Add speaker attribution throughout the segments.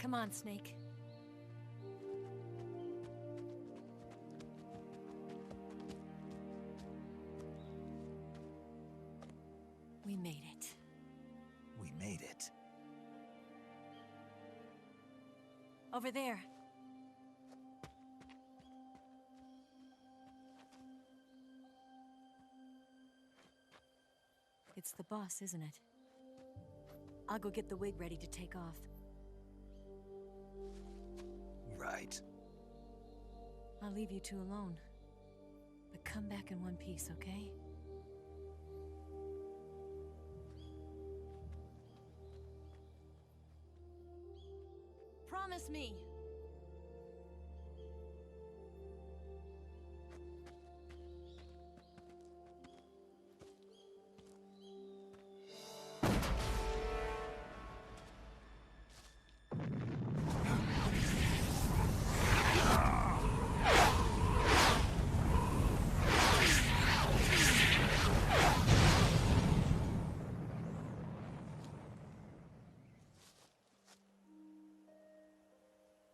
Speaker 1: Come on, Snake. We made it.
Speaker 2: We made it.
Speaker 1: Over there. It's the boss, isn't it? I'll go get the wig ready to take off.
Speaker 2: Right.
Speaker 1: I'll leave you two alone. But come back in one piece, okay? Promise me!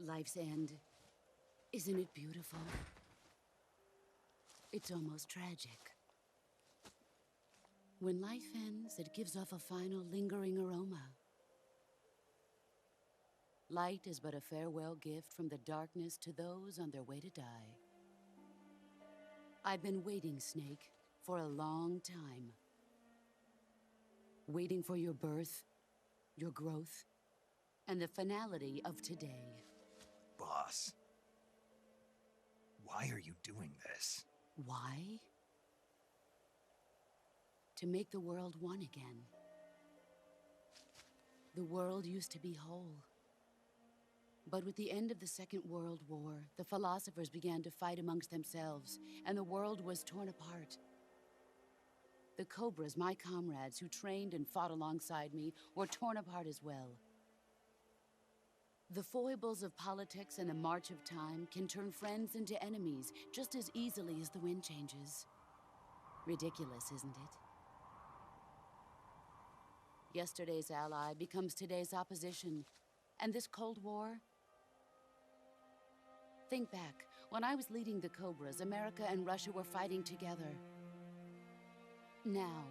Speaker 3: Life's end. Isn't it beautiful? It's almost tragic. When life ends, it gives off a final lingering aroma. Light is but a farewell gift from the darkness to those on their way to die. I've been waiting, Snake, for a long time. Waiting for your birth, your growth, and the finality of today.
Speaker 2: Boss. Why are you doing this?
Speaker 3: Why? To make the world one again. The world used to be whole. But with the end of the Second World War, the philosophers began to fight amongst themselves, and the world was torn apart. The Cobras, my comrades who trained and fought alongside me, were torn apart as well. The foibles of politics and the march of time can turn friends into enemies just as easily as the wind changes. Ridiculous, isn't it? Yesterday's ally becomes today's opposition. And this Cold War? Think back. When I was leading the Cobras, America and Russia were fighting together. Now,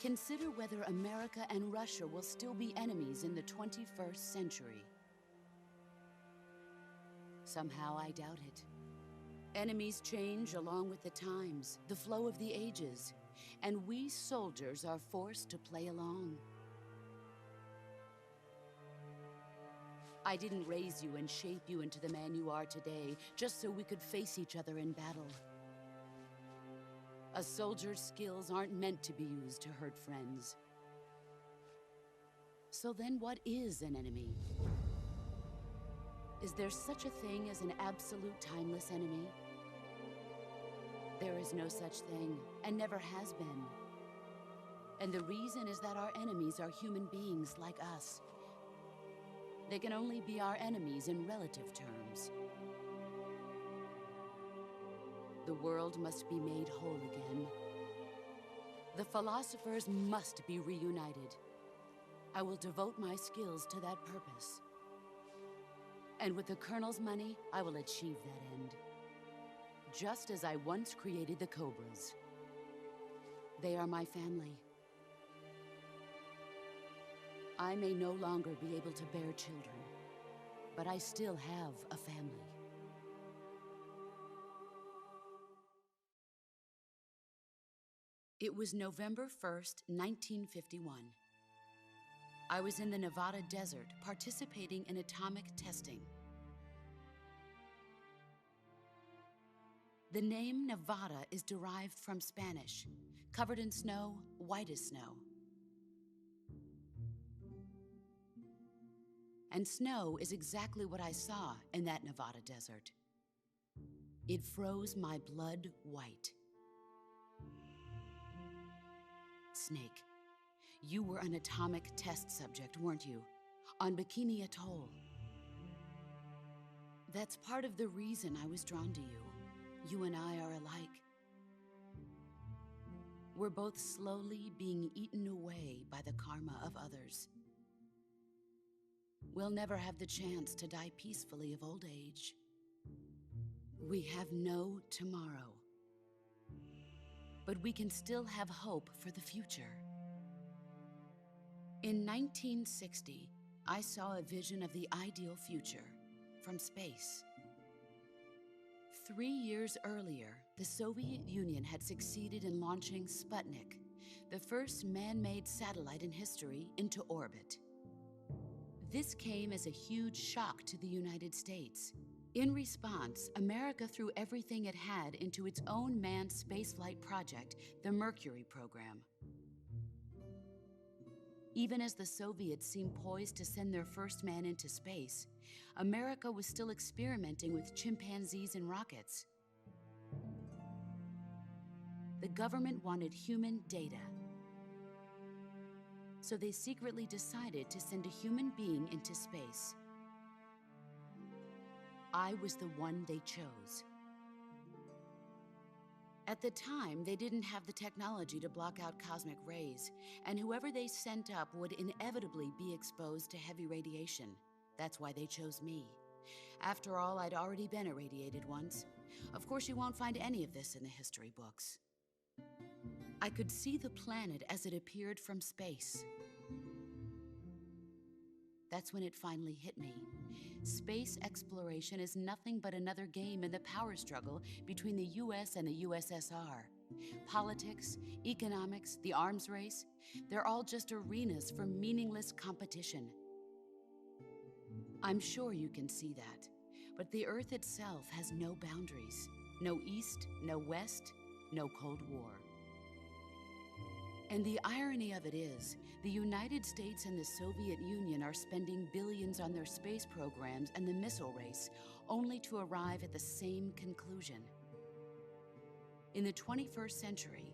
Speaker 3: consider whether America and Russia will still be enemies in the 21st century. Somehow I doubt it. Enemies change along with the times, the flow of the ages, and we soldiers are forced to play along. I didn't raise you and shape you into the man you are today just so we could face each other in battle. A soldier's skills aren't meant to be used to hurt friends. So then what is an enemy? Is there such a thing as an absolute timeless enemy? There is no such thing, and never has been. And the reason is that our enemies are human beings like us. They can only be our enemies in relative terms. The world must be made whole again. The philosophers must be reunited. I will devote my skills to that purpose. And with the Colonel's money, I will achieve that end. Just as I once created the Cobras. They are my family. I may no longer be able to bear children, but I still have a family. It was November 1st, 1951. I was in the Nevada desert participating in atomic testing. The name Nevada is derived from Spanish, covered in snow, white as snow. And snow is exactly what I saw in that Nevada desert. It froze my blood white. Snake, you were an atomic test subject, weren't you? On Bikini Atoll. That's part of the reason I was drawn to you. You and I are alike. We're both slowly being eaten away by the karma of others. we'll never have the chance to die peacefully of old age. We have no tomorrow. But we can still have hope for the future. In 1960, I saw a vision of the ideal future from space. 3 years earlier, the Soviet Union had succeeded in launching Sputnik, the first man-made satellite in history, into orbit. This came as a huge shock to the United States. In response, America threw everything it had into its own manned spaceflight project, the Mercury program. Even as the Soviets seemed poised to send their first man into space, America was still experimenting with chimpanzees and rockets. The government wanted human data. So they secretly decided to send a human being into space. I was the one they chose. At the time, they didn't have the technology to block out cosmic rays, and whoever they sent up would inevitably be exposed to heavy radiation. That's why they chose me. After all, I'd already been irradiated once. Of course, you won't find any of this in the history books. I could see the planet as it appeared from space. That's when it finally hit me. Space exploration is nothing but another game in the power struggle between the US and the USSR. Politics, economics, the arms race, they're all just arenas for meaningless competition. I'm sure you can see that, but the Earth itself has no boundaries. No East, no West, no Cold War. And the irony of it is, the United States and the Soviet Union are spending billions on their space programs and the missile race, only to arrive at the same conclusion. In the 21st century,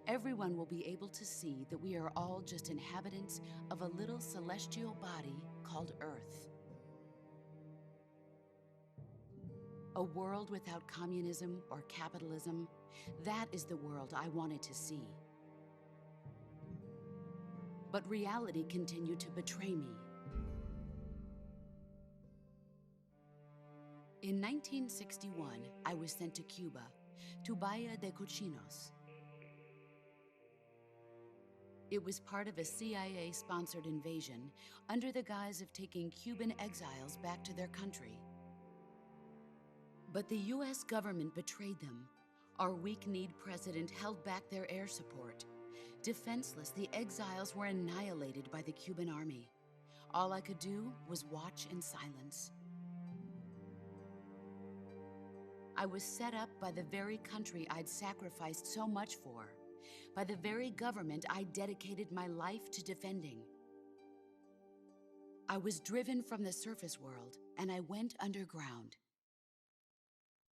Speaker 3: everyone will be able to see that we are all just inhabitants of a little celestial body called Earth. A world without communism or capitalism, that is the world I wanted to see. But reality continued to betray me. In 1961, I was sent to Cuba, to Bahia de Cochinos. It was part of a CIA-sponsored invasion under the guise of taking Cuban exiles back to their country. But the US government betrayed them. Our weak-kneed president held back their air support. Defenseless, the exiles were annihilated by the Cuban army. All I could do was watch in silence. I was set up by the very country I'd sacrificed so much for, by the very government I dedicated my life to defending. I was driven from the surface world, and I went underground.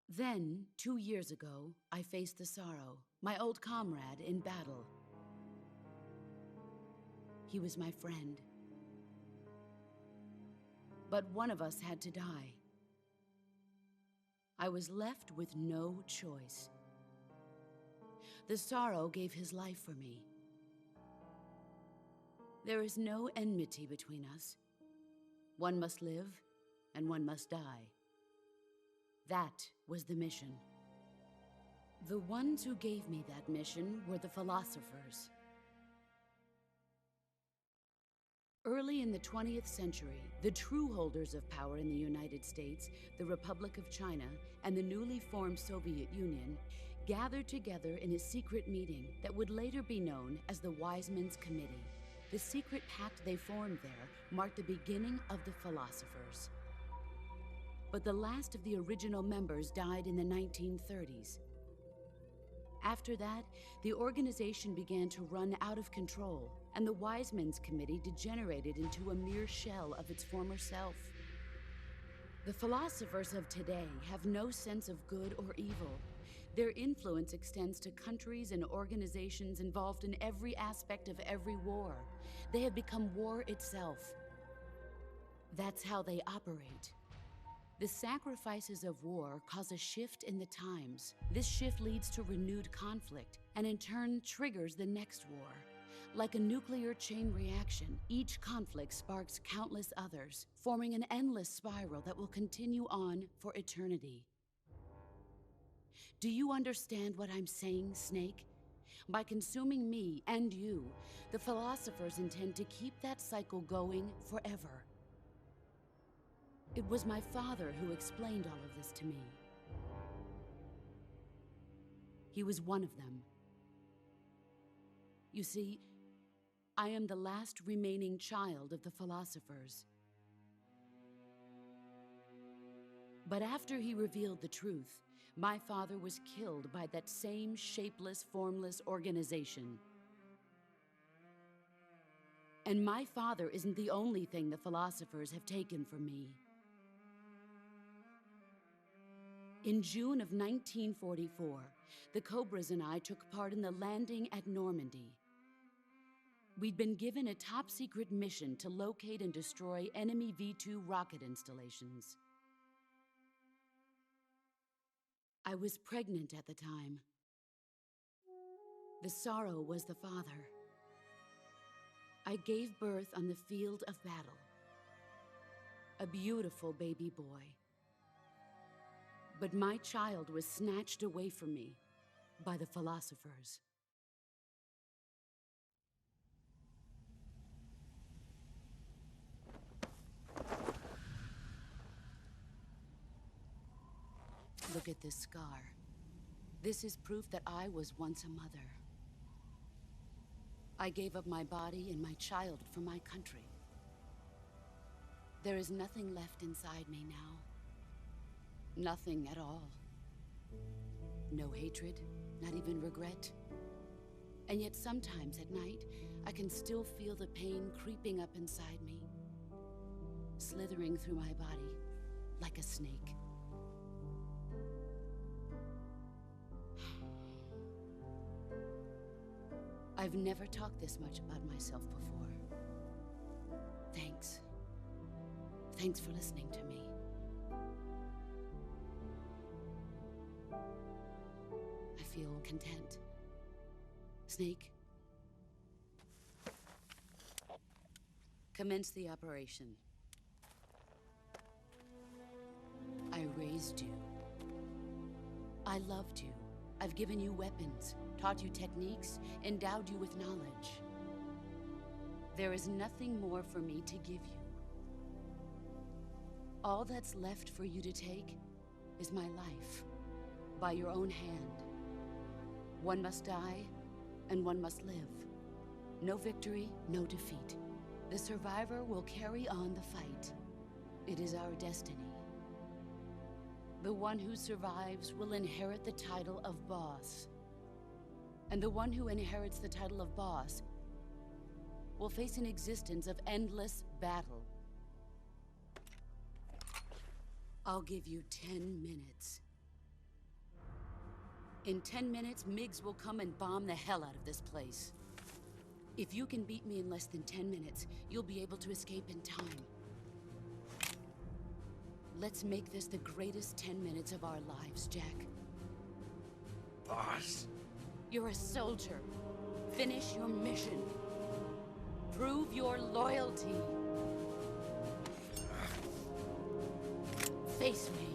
Speaker 3: Then, 2 years ago, I faced the Sorrow, my old comrade in battle. He was my friend. But one of us had to die. I was left with no choice. The Sorrow gave his life for me. There is no enmity between us. One must live, and one must die. That was the mission. The ones who gave me that mission were the philosophers. Early in the 20th century, the true holders of power in the United States, the Republic of China, and the newly formed Soviet Union gathered together in a secret meeting that would later be known as the Wise Men's Committee. The secret pact they formed there marked the beginning of the philosophers. But the last of the original members died in the 1930s. After that, the organization began to run out of control, and the Wise Men's Committee degenerated into a mere shell of its former self. The philosophers of today have no sense of good or evil. Their influence extends to countries and organizations involved in every aspect of every war. They have become war itself. That's how they operate. The sacrifices of war cause a shift in the times. This shift leads to renewed conflict, and in turn triggers the next war. Like a nuclear chain reaction, each conflict sparks countless others, forming an endless spiral that will continue on for eternity. Do you understand what I'm saying, Snake? By consuming me and you, the philosophers intend to keep that cycle going forever. It was my father who explained all of this to me. He was one of them. You see, I am the last remaining child of the philosophers. But after he revealed the truth, my father was killed by that same shapeless, formless organization. And my father isn't the only thing the philosophers have taken from me. In June of 1944, the Cobras and I took part in the landing at Normandy. We'd been given a top-secret mission to locate and destroy enemy V-2 rocket installations. I was pregnant at the time. The sorrow was the father. I gave birth on the field of battle. A beautiful baby boy. But my child was snatched away from me by the philosophers. Look at this scar. This is proof that I was once a mother. I gave up my body and my child for my country. There is nothing left inside me now. Nothing at all. No hatred, not even regret. And yet sometimes at night, I can still feel the pain creeping up inside me, slithering through my body like a snake. I've never talked this much about myself before. Thanks. Thanks for listening to me. I feel content. Snake, commence the operation. I raised you. I loved you. I've given you weapons, taught you techniques, endowed you with knowledge. There is nothing more for me to give you. All that's left for you to take is my life, by your own hand. One must die, and one must live. No victory, no defeat. The survivor will carry on the fight. It is our destiny. The one who survives will inherit the title of boss. And the one who inherits the title of boss will face an existence of endless battle. I'll give you 10 minutes. In 10 minutes, MiGs will come and bomb the hell out of this place. If you can beat me in less than 10 minutes, you'll be able to escape in time. Let's make this the greatest 10 minutes of our lives, Jack.
Speaker 2: Boss?
Speaker 3: You're a soldier. Finish your mission. Prove your loyalty. Face me.